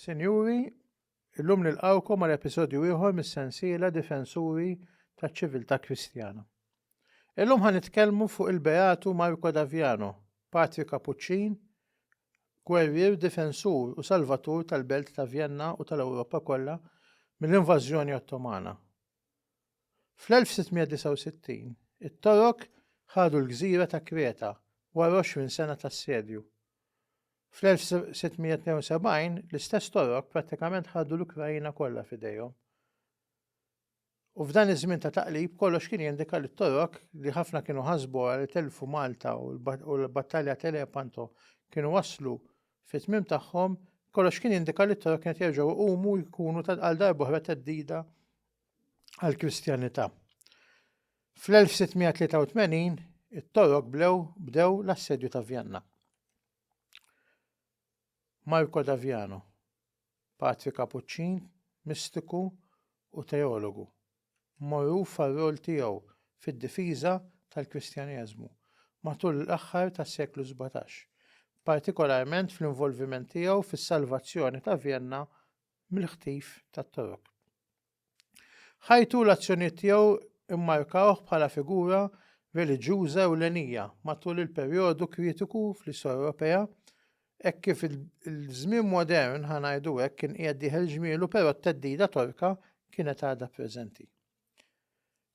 Sinjuri, illum nilqawkom għal episodju ieħor mis-sensiela Difensuri taċ-Ċiviltà Kristjana. Illum ħanitkellmu fuq il-Beatu Marco d'Aviano, patri Kapuċċin, gwerrier difensur u salvatur tal-Belt ta' Vienna u tal-Ewropa kollha mill-invażjoni Ottomana. Fl-1669, it-Torok ħadu l-gżira ta' Kreta wara 20 sena ta' assedju. Fl-1672 l-istess Torok prattikament ħadu l-Ukrajina kollha f'idejhom. U f'dan iż-żmien ta' taqlib kollox kien jindika li t-Torok li ħafna kienu ħasbu li telfu Malta u l-battalja ta' Lepanto kienu waslu fit-tmiem tagħhom, kollox kien jindika li t-Torok kienet jerġgħu jqumu jkunu għal darba oħra teddida għall-Kristjanità. Fl-1683 it-Torok bdew l-assedju ta' Vienna. Marco d'Aviano, patri Kapuċċin, mistiku u teologu, magħruf għar-rol tiegħu fid-difiża tal-Kristjaneżmu matul l-aħħar tas-seklu 17, partikolarment fl-involviment tiegħu fis-salvazzjoni ta' Vienna mill-ħtif tat-Torok. Ħajtu l-azzjonijiet tiegħu immarkawh bħala figura reliġjuża ewlenija matul il-perjodu kritiku fl-istorja Ewropea, hekk kif il-żmien modern ħanajdu hekk kien qiegħed jieħel ġmielu però t-teddida Torka kienet għadha preżenti.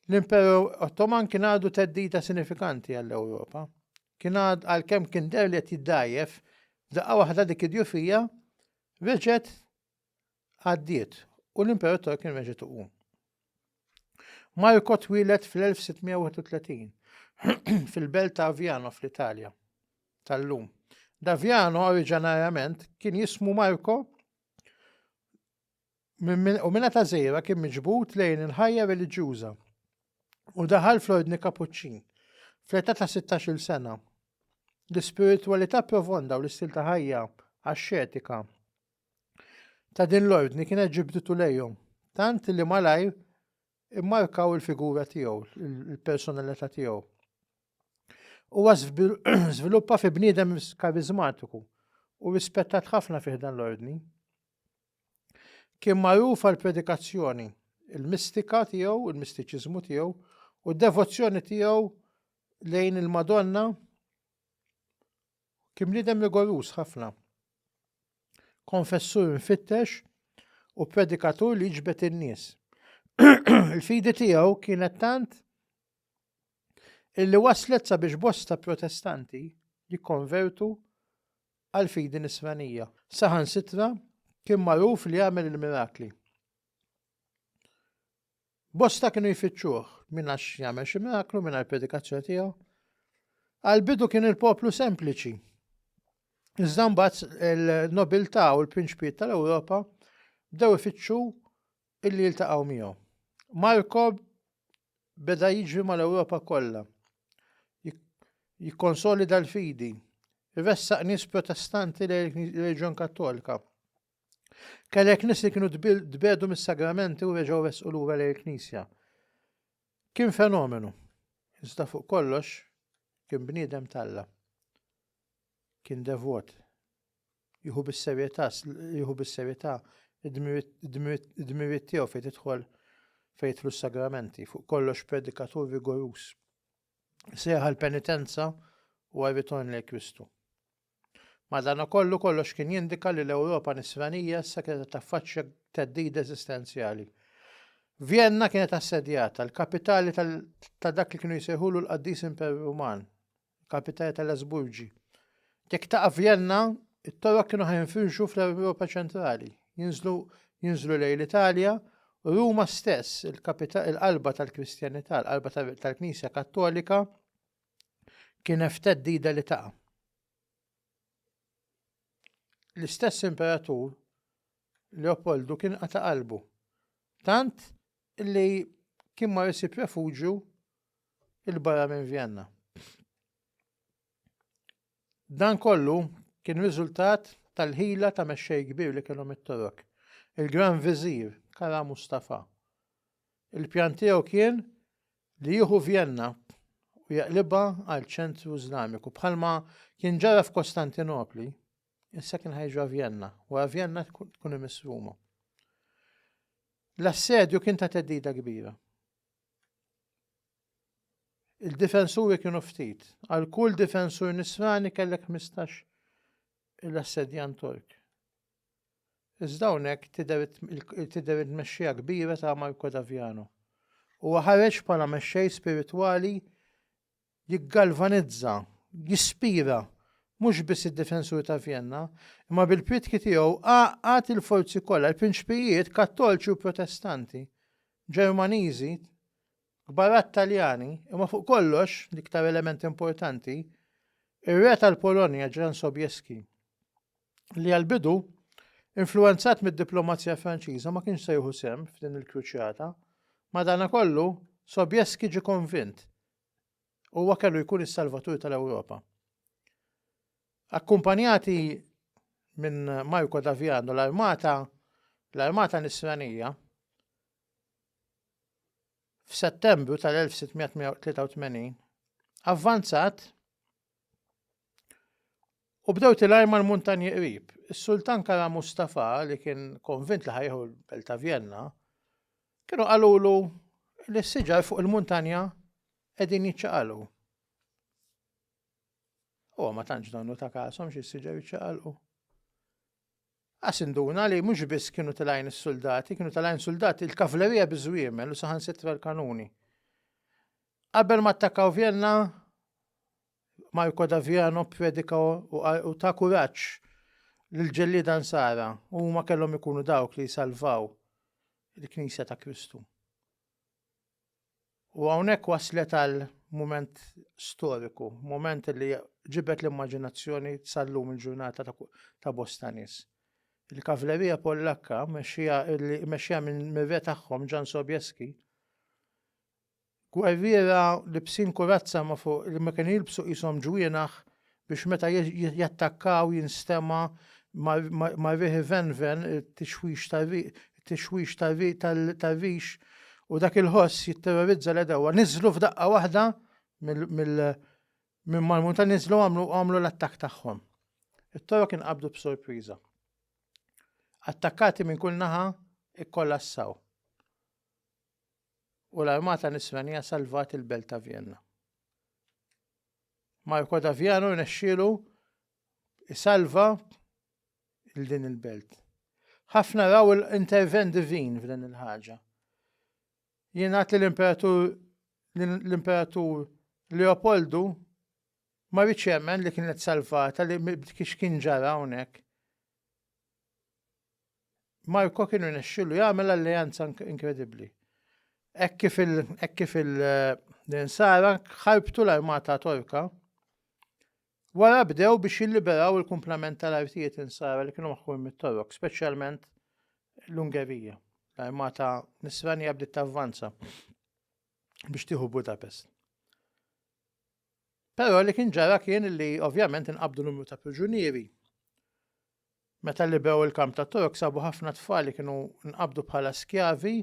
L-Imperu Ottoman kien għadu teddida sinifikanti għall-Ewropa. Kien għalkemm kien der li qed jiddajjef, daqqa waħda dik id-djufija reġgħet għaddiet u l-Imperu Tork kien reġgħet uqum. Marco twieled fl-1631 fil-Belt ta' Aviano fl-Italja tal-lum. D'Aviano oriġinarjament kien jismu Marco u minna ta' żejra kien miġbut lejn il-ħajja reliġjuża u daħal fl-ordni Kapuċċin fl-età ta' 16-il sena. L-ispiritualità profonda u l-istil ta' ħajja ascetika ta' din l-ordni kienet ġibditu lejhom, tant li malajr immarkaw il-figura tiegħu, il-personalità tiegħu. Huwa żviluppa fi bniedem karizmatiku u rispettat ħafna fih dan l-ordni. Kien magħruf għall-predikazzjoni, il-mistika tiegħu, il-mistiċiżmu tiegħu u d-devozzjoni tiegħu lejn il-Madonna kien bniedem rigorus ħafna. Konfessur infittex u predikatur li jiġbed in-nies. Il-fidi tiegħu kienet tant illi waslet sabiex bosta protestanti jikkonvertu għal fidi nisranija. Saħansitra kien magħruf li jagħmel il-mirakli. Bosta kienu jfittxuh minn għax jagħmel xi miraklu minn għall-predikazzjoni tiegħu. Għal-bidu kien il-poplu sempliċi. Iżda mbagħad il-nobiltà u l-prinċpijiet tal-Ewropa bdew ifittxu illi jiltaqgħu miegħu. Marco beda jiġri mal-Ewropa kollha, jikkonsolida l-fidi, jressaq nies protestanti lejn Kattolika. Kellek nies li kienu dbedu mis-sagramenti u reġgħu resqu lura lejn il-Knisja. Kien fenomenu, iżda fuq kollox kien bniedem talla. Kien devot, jieħu bis-serjetà id-dmiriet tiegħu fejn tidħol fejn jidħlu s-sagramenti, fuq kollox predikatur rigorus. Seħħa l-penitenza u għar-ritorn lejn Kristu. Madankollu kollox kien jindika li l-Ewropa nisranija issa kienet taffaċċja theddida eżistenzjali. Vienna kienet assedjata, l-kapitali ta' dak li kienu jsejħulu l-Qaddis Imperu Ruman, kapitali tal-Asburġi. Jekk taqa' Vienna, it-Torok kienu ħajnfirxu fl-Ewropa ċentrali, jinżlu lejn l-Italja, u Ruma stess, il-qalba tal-Kristjanità, l-qalba tal-Knisja Kattolika, kien f'teddida li taqa'. L-istess imperatur Leopoldu kien qata' qalbu, tant li kien ma jsib refuġju il-barra minn Vienna. Dan kollu kien riżultat tal-ħila ta' mexxej kbir li kienu mit-Torok, il-Gran Viżir Kara Mustafa. Il-pjan tiegħu kien li jieħu Vienna u jaqlibha għal ċentru Iżlamiku bħalma kien ġara f'Kostantinopli issa kien ħajġu Vienna, u Vienna tkun imisruma. L-assedju kien ta' teddida kbira. Il-difensuri kienu ftit. Għal kull difensur nisrani kellek 15 l-assedjan Tork. Iżda hawnhekk tidher il-mexxija kbira ta' Marco Daviano. Huwa ħareġ bħala mexxej spiritwali jiggalvanizza, jispira, mhux biss id-difensur ta' Vienna, imma bil-pritki tiegħu għat il-forzi kollha, l-prinċipijiet kattolċi u protestanti, Ġermaniżi, kbarat Taljani, imma fuq kollox, l-iktar element importanti, ir-re tal-Polonja Ġan Sobieski, li għal-bidu influenzat mid-diplomazija Franċiża ma kienx se jieħu sehem f'din il-kruċjata, madankollu Sobieski ġie konvint huwa kellu jkun is-salvatur tal-Ewropa. Akkumpanjati minn Marco Daviano l-armata nisranija f'Settembru tal-1683 avvanzat u bdew tilajma l-muntanji qrib. Is-Sultan Kara Mustafa li kien konvint li ħajħu l-belt ta' Vienna kienu qalulu li s-siġar fuq il-muntanja qegħdin jiċċaqalqu. Ma tantx donnu ta' kasom xi s-siġar jiċċaqalqu. Induna li mhux biss kienu tilajn is-soldati, kienu tilajn soldati il-kavlerija biżwiemel u saħansitra l-kanuni. Qabel ma attakkaw Vienna, Marco Daviano predika u ta' kuraġġ lill-ġellieda Nsara u huma kellhom ikunu dawk li jsalvaw il-Knisja ta' Kristu. U hawnhekk waslet għal mument storiku, mument li ġibet l-immaġinazzjoni sal-lum il-ġurnata ta' bosta nies. Il-kavlerija Pollakka mexxija minn mir-re tagħhom Ġan Sobieski, gwerriera li bsin kurazza ma fuq li ma kien jilbsu qishom ġwienaħ biex meta jattakkaw jinstema ma' riħi venven tixwix tar-rix u dak il-ħoss jitterrorizza l-edewa. Niżlu f'daqqa waħda minn mal-munta niżlu għamlu l-attak tagħhom. It-Torok inqabdu b'sorpriża. Attakkati minn kull naħa ikkollassaw. U l-armata nisranija salvat il-belt ta' Vienna. Marco Daviano nexxielu isalva il-din il-belt. Ħafna raw l-intervent divin f'din il-ħaġa. Jingħad li l-imperatur Leopoldu ma rridx jemmen li kienet salvata li kiex kien ġara hawnhekk. Marco kienu nexxielu jagħmel alleanza inkredibbli. Hekk kif l-insara ħarbtu l-armata Torka wara bdew biex jilliberaw il-kumplament tal-artijiet insara li kienu maħħurin mit-Torok, speċjalment l-Ungerija. L-armata nisranija bdiet tavvanza biex tieħu Budapest. Però li kien ġara kien li ovvjament inqabdu numru ta' priġunieri. Meta liberaw il-kamp ta' Torok sabu ħafna tfal li kienu nqabdu bħala skjavi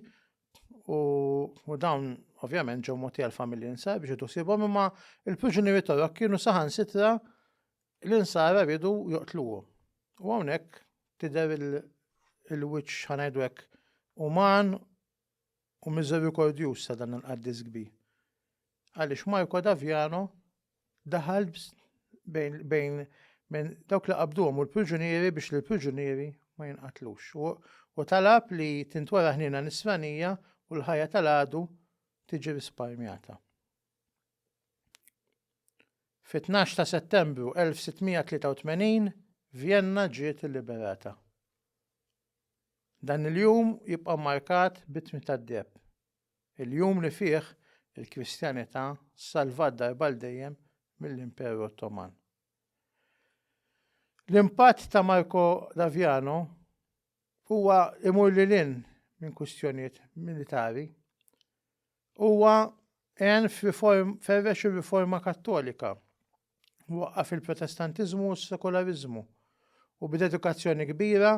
u dawn ovvjament ġew mogħtija l-familji insar biex idusibhom imma il-priġunieri Torok kienu saħansitra l-insara rridu joqtluhom. U hawnhekk tidher il-wiċċ ħanajdu hekk uman u miżerikordjuż sa dan il-qaddis kbir. Għaliex Marco Daviano daħal bejn dawk li qabduhom u l-priġunieri biex li l-priġunieri ma jinqatlux. U talab li tintwara ħnina nisranija u l-ħajja tal-għadu tiġi risparmjata. Fit-12 ta' Settembru 1683 Vienna ġiet illiberata. Dan il-jum jibqa' markat bit-tmi tad-deb. Il-jum li fih il-Kristjanità salvat darba l-dejjem mill-Imperu Ottoman. L-impatt ta' Marco Daviano huwa imur lil minn kwistjonijiet militari. Huwa ferrex ir-riforma Kattolika. Waqqaf il-Protestantiżmu u s-sekolarizmu u b'edukazzjoni kbira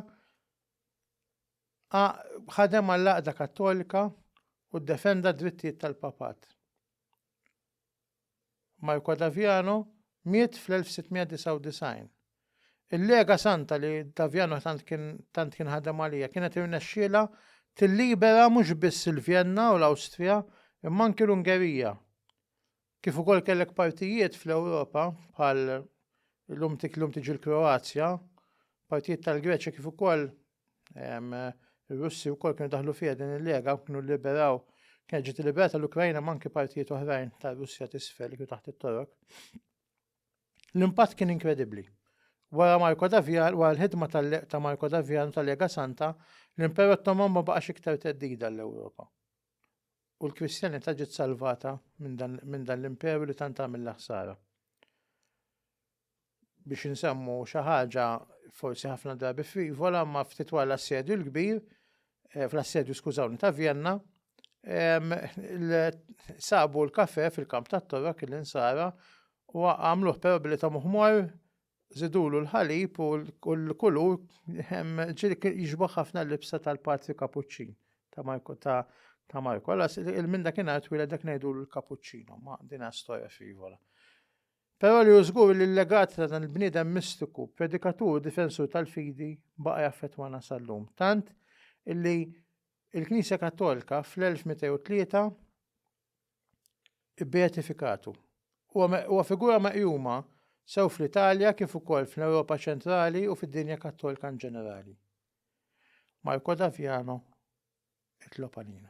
ħadem għall-Għaqda Kattolika u ddefenda d-drittijiet tal-Papat. Marco Daviano miet fl-1699. Il-Lega Santa li Davjano tant kien ħadem għalija kienet irnexxiela tillibera mhux biss il-Vjenna u l-Awstrija imma anke l-Ungerija. Kif ukoll kellek partijiet fl-Ewropa bħal lum tiġi l-Kroazja, partijiet tal-Greċja kif ukoll ir-Russi wkoll kienu daħlu fiha din il-Lega u kienu liberaw kienet ġiet liberata l-Ukrajna ma anke partijiet oħrajn tar-Russja t'isfel li kienu taħt it-Torok. L-impatt kien inkredibbli. Wara l-ħidma ta' Marco Daviano tal-Lega Santa, l-Imperu Ottoman ma baqax iktar teddida l-Ewropa. U l-Kristjanità ġiet salvata minn dan l-imperu li tant għamel ħsara. Biex insemmu xi ħaġa forsi ħafna drabi frivola ma ftit wara l-assedju l-kbir, fl-assedju skużawni ta' Vienna, sabu l-kafe fil-kamp tat-Torok il insara u għamluh però billi ta' muħmor żidulu l-ħalib u l-kulur jiġbaħ ħafna l-libsa tal-Patri Kapuċċin ta' Marko. Il-min dakinhar twila dak ngħidu l-Kapuċċino, ma dinha storja frivola. Però li żgur li l-legat ta' dan il-bniedem mistiku, predikatur, difensur tal-fidi baqa' jaffettwana sal-lum. Tant illi il-Knisja Kattolika fl-1203 ibbeatifikatu. Huwa figura meqjuma sew fl-Italja kif ukoll fl-Ewropa ċentrali u fid-dinja Kattolika ġenerali. Marco Daviano, it-Lopanina.